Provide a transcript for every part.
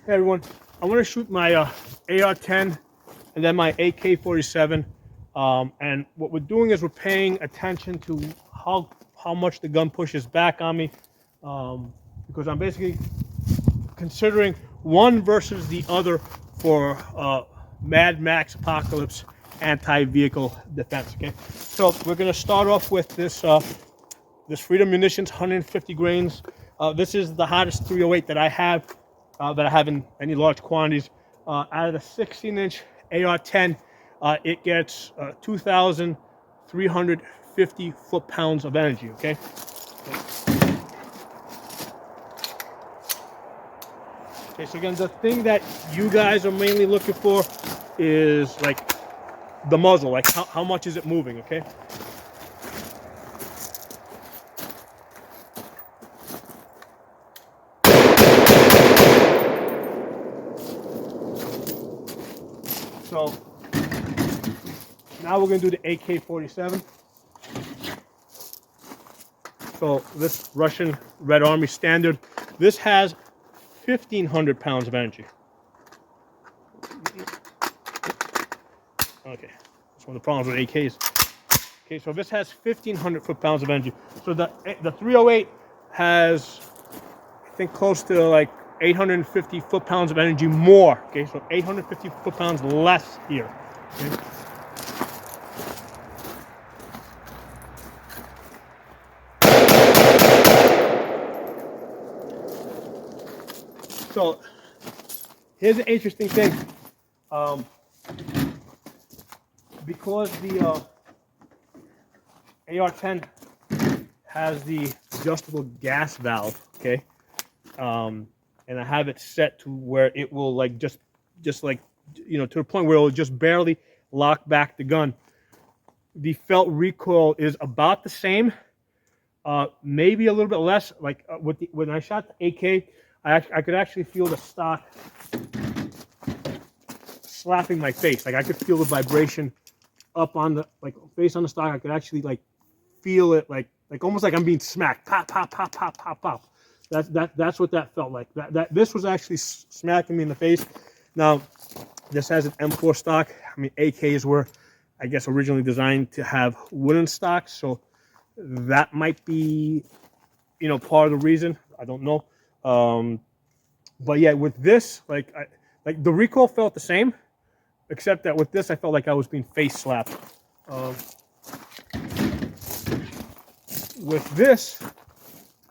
Hey everyone, I'm going to shoot my AR-10 and then my AK-47. And what we're doing is we're paying attention to how much the gun pushes back on me, because I'm basically considering one versus the other for Mad Max Apocalypse anti-vehicle defense. Okay, so we're going to start off with this Freedom Munitions 150 grains. This is the hottest 308 that I have in any large quantities. Out of the 16-inch AR-10, it gets 2,350 foot-pounds of energy. Okay. Okay. So again, the thing that you guys are mainly looking for is like the muzzle, like how much is it moving? Okay. So now we're going to do the AK-47. So this Russian Red Army standard, this has 1,500 pounds of energy. Okay, that's one of the problems with AKs. Okay, so this has 1,500 foot-pounds of energy. So the 308 has, I think, close to like 850 foot-pounds of energy more. Okay, so 850 foot-pounds less here. Okay. So here's an interesting thing. Because the AR-10 has the adjustable gas valve, okay, and I have it set to where it will like just like, you know, to the point where it will just barely lock back the gun. The felt recoil is about the same, maybe a little bit less. Like when I shot the AK, I could actually feel the stock slapping my face. Like I could feel the vibration up on the face on the stock. I could actually like feel it like almost like I'm being smacked. Pop, pop, pop, pop, pop, pop. That's what that felt like. This was actually smacking me in the face. Now, this has an M4 stock. I mean, AKs were, I guess, originally designed to have wooden stocks, so that might be, you know, part of the reason. I don't know. But yeah, with this, like the recoil felt the same, except that with this, I felt like I was being face slapped. With this,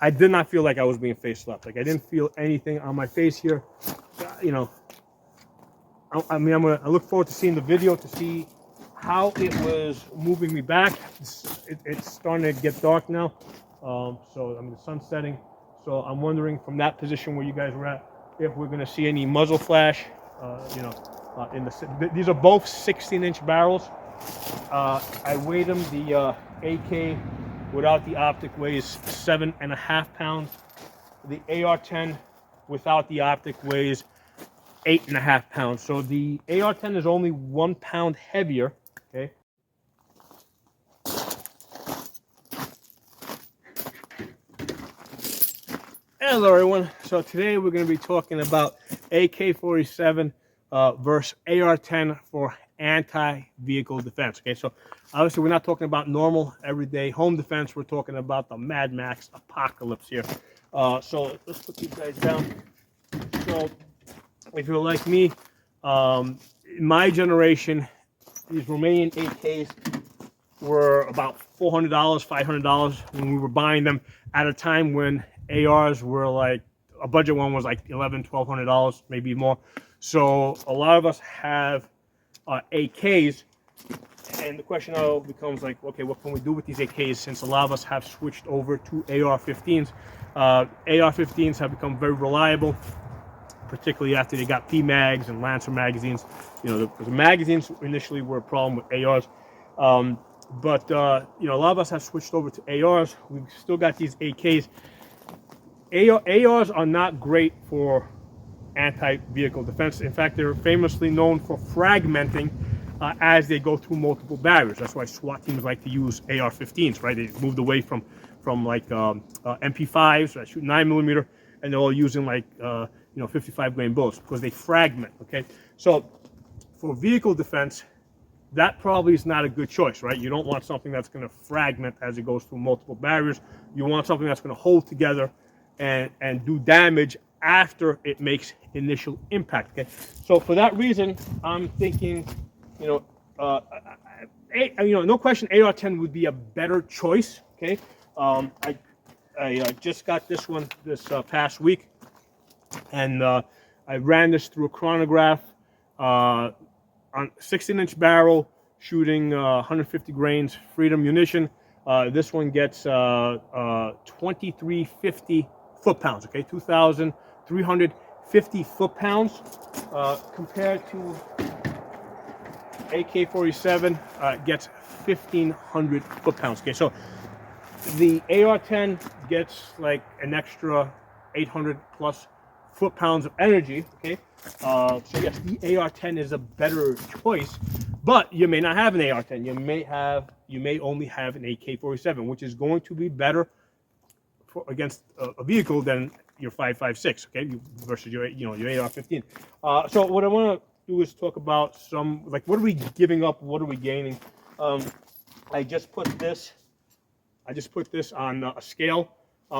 I did not feel like I was being face slapped. Like I didn't feel anything on my face here. You know, I mean, I look forward to seeing the video to see how it was moving me back. It's starting to get dark now. So I mean, the sun's setting. So I'm wondering from that position where you guys were at, if we're going to see any muzzle flash. You know, these are both 16-inch barrels. I weighed them. The AK without the optic weighs 7.5 pounds. The AR-10 without the optic weighs 8.5 pounds. So the AR-10 is only 1 pound heavier. Okay. Hello everyone. So today we're going to be talking about AK-47 versus AR-10 for anti-vehicle defense. Okay, so obviously we're not talking about normal everyday home defense. We're talking about the Mad Max Apocalypse here. So let's put these guys down. So if you're like me, in my generation, these Romanian AKs were about $400, $500 when we were buying them at a time when ARs were like, a budget one was like $1,100, $1,200, maybe more. So a lot of us have AKs, and the question now becomes like, okay, what can we do with these AKs, since a lot of us have switched over to AR-15s. AR-15s have become very reliable, particularly after they got PMags and Lancer magazines. You know, the magazines initially were a problem with ARs. But you know, a lot of us have switched over to ARs. We've still got these AKs. ARs are not great for anti-vehicle defense. In fact, they're famously known for fragmenting as they go through multiple barriers. That's why SWAT teams like to use AR-15s, right? They moved away from like MP5s that shoot 9mm, and they're all using like 55 grain bullets because they fragment. Okay, so for vehicle defense, that probably is not a good choice, right? You don't want something that's going to fragment as it goes through multiple barriers. You want something that's going to hold together and do damage after it makes initial impact. Okay, so for that reason, I'm thinking, no question, AR-10 would be a better choice. Okay, I just got this one this past week, and I ran this through a chronograph. On 16-inch barrel, shooting 150 grains Freedom munition. This one gets 2350 foot-pounds, okay, 2,350 foot-pounds, compared to AK-47 gets 1,500 foot-pounds. Okay, so the AR-10 gets like an extra 800 plus foot-pounds of energy. Okay, so yes, the AR-10 is a better choice, but you may not have an AR-10. You may only have an AK-47, which is going to be better against a vehicle than your 5.56. Okay, versus your AR-15. So what I want to do is talk about some, like, what are we giving up? What are we gaining? I just put this on a scale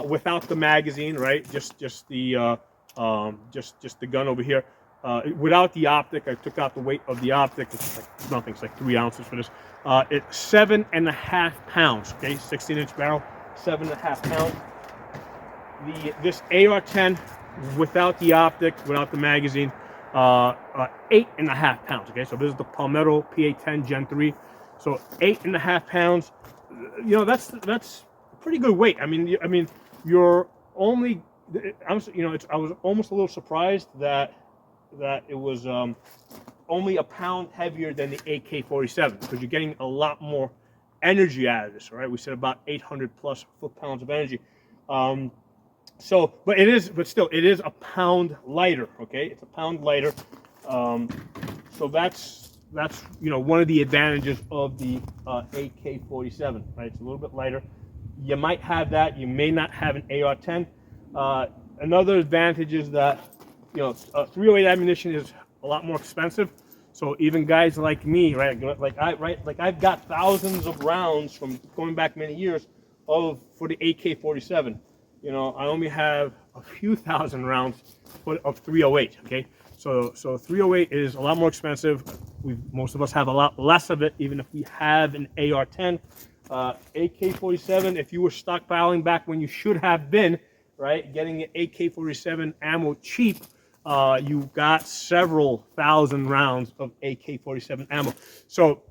without the magazine, right? Just the gun over here. Without the optic, I took out the weight of the optic. It's like nothing. It's like 3 ounces for this. It's 7.5 pounds. Okay, 16-inch barrel, 7.5 pounds. This AR-10 without the optic, without the magazine, 8.5 pounds. Okay, so this is the Palmetto PA-10 Gen 3. So 8.5 pounds. That's a pretty good weight. I mean, you're only. I was almost a little surprised that it was only a pound heavier than the AK-47, because you're getting a lot more energy out of this. Right? We said about 800 plus foot-pounds of energy. But still, it is a pound lighter. Okay, it's a pound lighter. So that's one of the advantages of the AK-47. Right, it's a little bit lighter. You might have that. You may not have an AR-10. Another advantage is that 308 ammunition is a lot more expensive. So even guys like me, right, I've got thousands of rounds from going back many years for the AK-47. I only have a few thousand rounds of 308. Okay, so 308 is a lot more expensive. Most of us have a lot less of it, even if we have an AR-10. AK-47, if you were stockpiling back when you should have been, right, getting an AK-47 ammo cheap, you got several thousand rounds of AK-47 ammo. So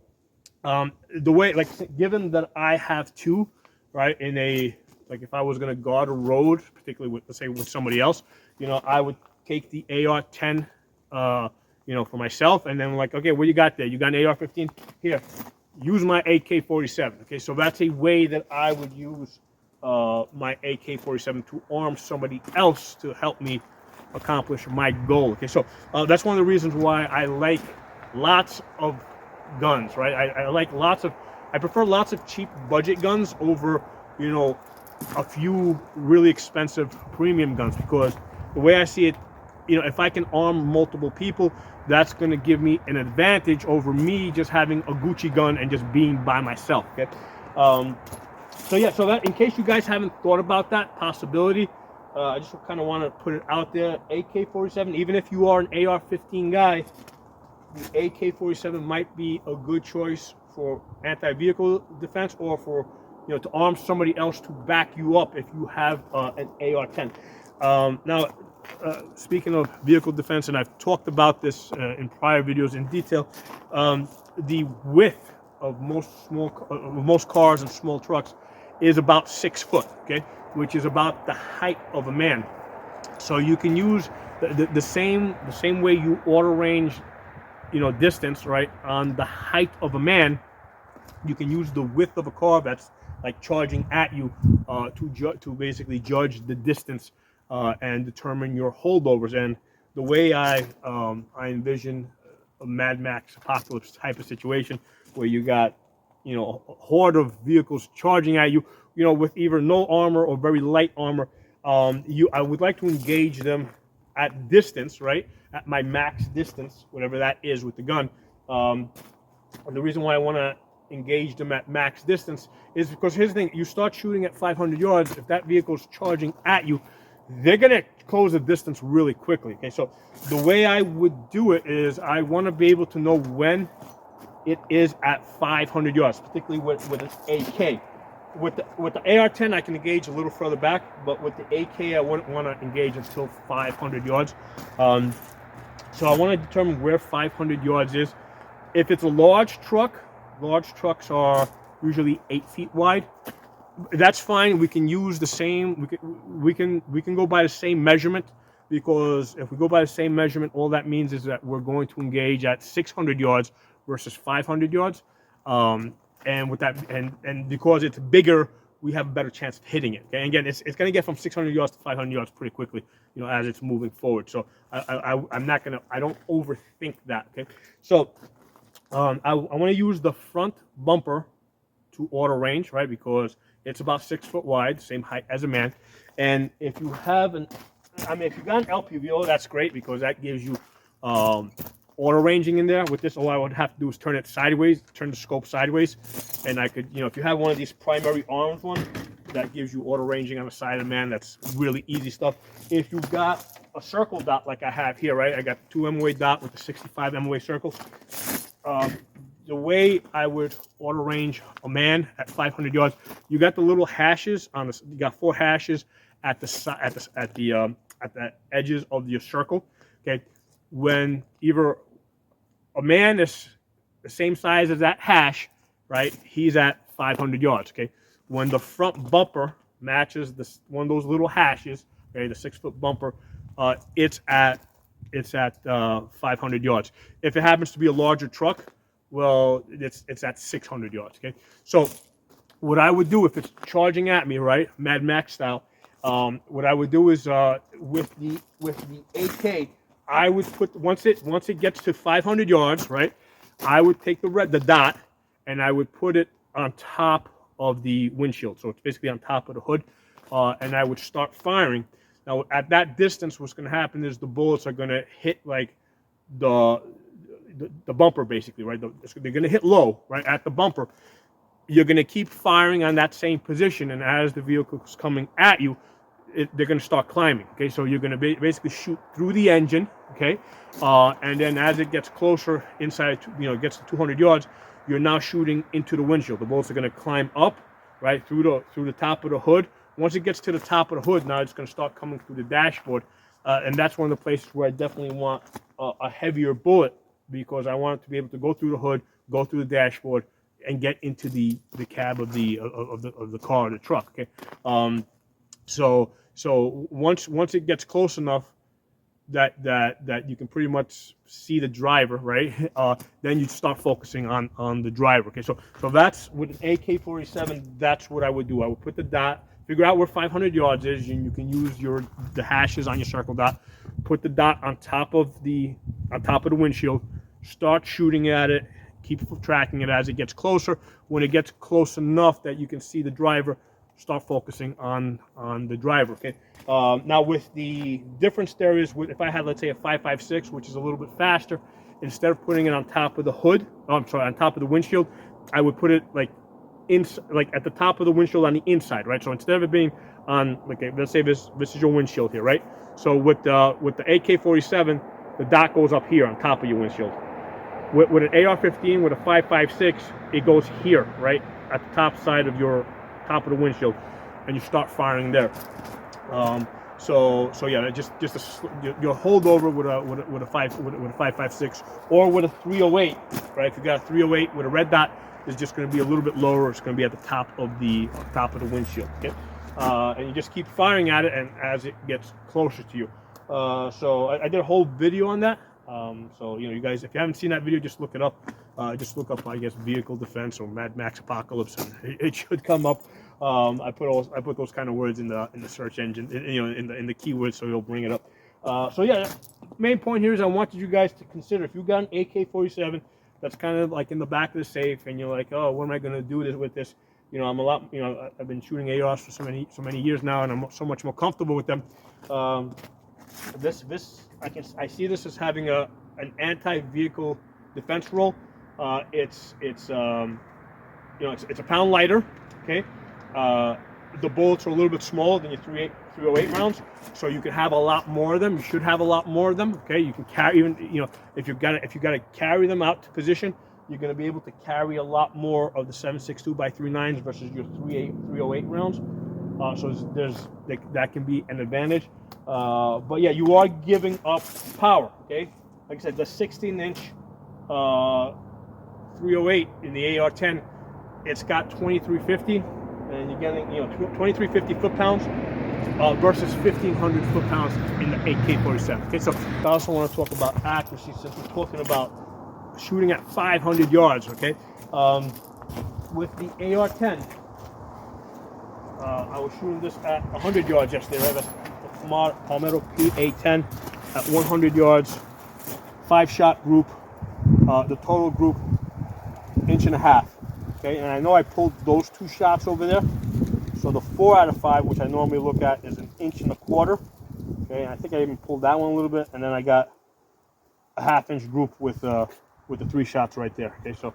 the way, given that I have two, right, if I was going to guard a road, particularly with, let's say, with somebody else, I would take the AR-10, for myself, and then okay, what you got there? You got an AR-15? Here, use my AK-47. Okay, so that's a way that I would use my AK-47 to arm somebody else to help me accomplish my goal. Okay, so that's one of the reasons why I like lots of guns, right? I prefer lots of cheap budget guns over, a few really expensive premium guns, because the way I see it, if I can arm multiple people, that's going to give me an advantage over me just having a Gucci gun and just being by myself. Okay, so that, in case you guys haven't thought about that possibility, I just kind of want to put it out there. AK-47, even if you are an AR-15 guy, the AK-47 might be a good choice for anti-vehicle defense, or for to arm somebody else to back you up if you have an AR-10. Now, speaking of vehicle defense, and I've talked about this in prior videos in detail, the width of most cars and small trucks is about 6 foot. Okay, which is about the height of a man. So you can use the same way you auto range, distance, right, on the height of a man. You can use the width of a car that's charging at you to basically judge the distance and determine your holdovers. And the way I envision a Mad Max apocalypse type of situation, where you got a horde of vehicles charging at you, with either no armor or very light armor, I would like to engage them at distance, right, at my max distance, whatever that is with the gun. And the reason why I want to engage them at max distance is because here's the thing: you start shooting at 500 yards, if that vehicle's charging at you, they're gonna close the distance really quickly. Okay, so the way I would do it is I want to be able to know when it is at 500 yards, particularly with an AK. With the AR-10, I can engage a little further back, but with the AK, I wouldn't want to engage until 500 yards. So I want to determine where 500 yards is. If it's a large trucks are usually 8 feet wide. That's fine. We can use the same. We can go by the same measurement, because if we go by the same measurement, all that means is that we're going to engage at 600 yards versus 500 yards. And with that, and because it's bigger, we have a better chance of hitting it. Okay, and again, it's going to get from 600 yards to 500 yards pretty quickly, you know, as it's moving forward. So I'm not gonna, I don't overthink that. Okay, so I want to use the front bumper to auto range, right? Because it's about 6 foot wide, same height as a man. And if you have if you got an LPVO, that's great, because that gives you auto ranging in there. With this, all I would have to do is turn it sideways, turn the scope sideways, and I could, you know, if you have one of these primary arms ones, that gives you auto ranging on the side of the man. That's really easy stuff. If you've got a circle dot like I have here, right? I got the 2 MOA dot with the 65 MOA circle. The way I would auto range a man at 500 yards, you got the little hashes on the. You got 4 hashes at the edges of your circle. Okay, when either a man is the same size as that hash, right? He's at 500 yards. Okay, when the front bumper matches one of those little hashes, okay, the 6 foot bumper, it's at 500 yards. If it happens to be a larger truck, well, it's at 600 yards. Okay, so what I would do if it's charging at me, right, Mad Max style, what I would do is with the AK, I would put once it gets to 500 yards, right, I would take the dot and I would put it on top of the windshield. So it's basically on top of the hood, and I would start firing. Now at that distance, what's going to happen is the bullets are going to hit like the bumper, basically, right? They're going to hit low, right, at the bumper. You're going to keep firing on that same position, and as the vehicle is coming at you, they're going to start climbing. Okay, so you're going to basically shoot through the engine, okay, and then as it gets closer inside, you know, gets to 200 yards, you're now shooting into the windshield. The bullets are going to climb up, right, through the top of the hood. Once it gets to the top of the hood, now it's going to start coming through the dashboard, and that's one of the places where I definitely want a heavier bullet, because I want it to be able to go through the hood, go through the dashboard, and get into the cab of the car or the truck. Okay, so once it gets close enough that you can pretty much see the driver, right? Then you start focusing on the driver. Okay, so that's with an AK-47. That's what I would do. I would put the dot, figure out where 500 yards is, and you can use the hashes on your circle dot. Put the dot on top of the windshield. Start shooting at it. Keep tracking it as it gets closer. When it gets close enough that you can see the driver, start focusing on the driver. Okay. Now with the difference there is, if I had, let's say, a 5.56, which is a little bit faster, instead of putting it on top of the hood, on top of the windshield, I would put it like at the top of the windshield on the inside, right? So instead of it being on, like, let's say this is your windshield here, right? So with the AK-47, the dot goes up here on top of your windshield. With an AR-15, with a 5.56, it goes here, right, at the top side of the windshield, and you start firing there. So yeah, just your holdover with a 5.56 or with a 308, right? If you got a 308 with a red dot, it's just going to be a little bit lower. It's going to be at the top of the windshield. Okay, and you just keep firing at it, and as it gets closer to you. So I did a whole video on that. So, you know, you guys, if you haven't seen that video, just look it up. Just look up, I guess, vehicle defense or Mad Max apocalypse, and it should come up. I put those kind of words in the search engine, you know, in the keywords, so it'll bring it up. So yeah, main point here is I wanted you guys to consider, if you got an AK-47 that's kind of like in the back of the safe, and you're like, oh, what am I going to do with this? You know, I've been shooting ARs for so many years now, and I'm so much more comfortable with them. I see this as having an anti-vehicle defense role. It's a pound lighter. Okay. The bullets are a little bit smaller than your 308 rounds, so you can have a lot more of them. You should have a lot more of them. Okay, you can carry, even if you got to carry them out to position, you're going to be able to carry a lot more of the 7.62x39s versus your 308 rounds. So that can be an advantage. But yeah, you are giving up power. Okay, like I said, the 16-inch 308 in the AR-10, it's got 2350. And you're getting 2350 foot-pounds versus 1500 foot-pounds in the AK-47. Okay, so I also want to talk about accuracy, since we're talking about shooting at 500 yards. Okay, with the AR-10, I was shooting this at 100 yards yesterday. Right, that's the Palmetto PA-10 at 100 yards, 5-shot group. The total group, 1.5 inches. Okay, and I know I pulled those 2 shots over there. So the 4 out of 5, which I normally look at, is 1.25 inches. Okay, and I think I even pulled that one a little bit, and then I got a 1/2 inch group with the 3 shots right there. Okay, so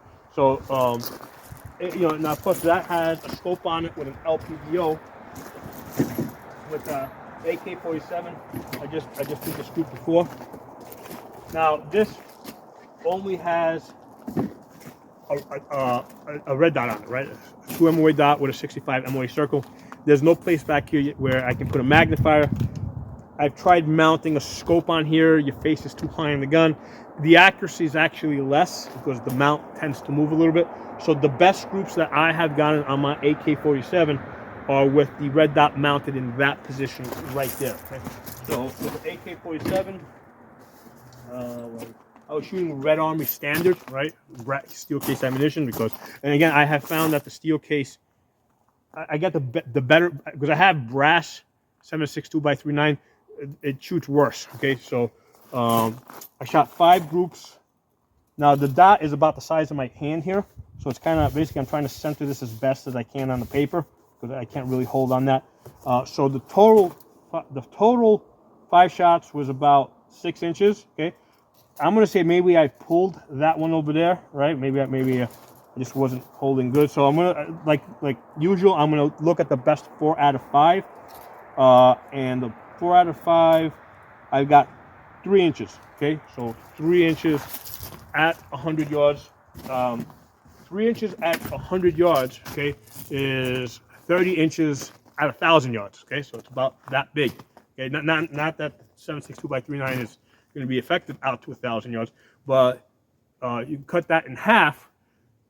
now of course that has a scope on it with an LPDO with AK-47. I just did this group before. Now this only has a red dot on it, right? A 2 MOA dot with a 65 MOA circle. There's no place back here where I can put a magnifier. I've tried mounting a scope on here. Your face is too high on the gun. The accuracy is actually less because the mount tends to move a little bit. So the best groups that I have gotten on my AK-47 are with the red dot mounted in that position right there. Okay? So with the AK-47, I was shooting Red Army standard, right? Steel case ammunition, and again, I have found that the steel case, I get the better, because I have brass 7.62x39, it shoots worse. Okay, so I shot 5 groups. Now the dot is about the size of my hand here, so it's kind of basically I'm trying to center this as best as I can on the paper because I can't really hold on that. So the total 5 shots was about 6 inches. Okay. I'm gonna say maybe I pulled that one over there, right? Maybe I just wasn't holding good. So I'm gonna like usual. I'm gonna look at the best 4 out of 5, and the 4 out of 5, I've got 3 inches. Okay, so 3 inches at 100 yards. 3 inches at 100 yards. Okay, is 30 inches at 1,000 yards. Okay, so it's about that big. Okay, not that 7.62x39 is going to be effective out to 1,000 yards, but you cut that in half.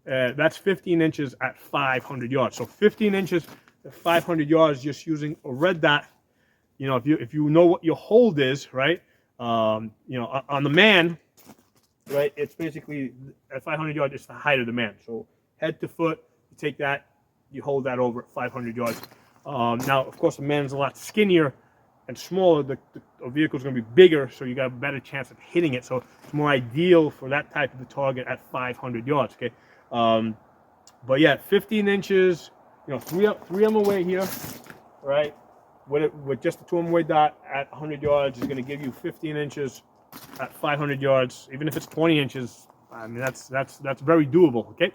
That's 15 inches at 500 yards. So 15 inches at 500 yards just using a red dot. If you know what your hold is, right? On the man, right? It's basically at 500 yards. It's the height of the man. So head to foot, you take that, you hold that over at 500 yards. Now, of course, the man's a lot skinnier and smaller. The vehicle is going to be bigger, so you got a better chance of hitting it. So it's more ideal for that type of a target at 500 yards. Okay, but yeah, 15 inches. 3 MOA here, right? With just the 2 MOA dot at 100 yards is going to give you 15 inches at 500 yards. Even if it's 20 inches, I mean that's very doable. Okay.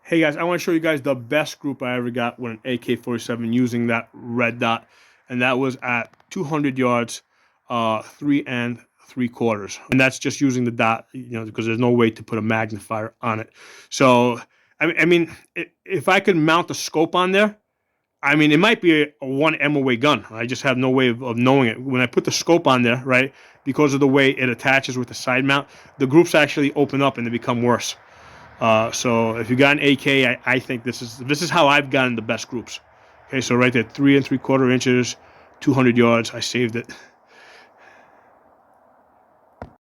Hey guys, I want to show you guys the best group I ever got with an AK-47 using that red dot, and that was at 200 yards, 3 3/4, and that's just using the dot, because there's no way to put a magnifier on it. So I mean, if I could mount a scope on there, I mean, it might be a 1 MOA gun. I just have no way of knowing it. When I put the scope on there, right, because of the way it attaches with the side mount, the groups actually open up and they become worse. So if you got an AK, I think this is how I've gotten the best groups. Okay, so right there, 3 3/4 inches, 200 yards. I saved it.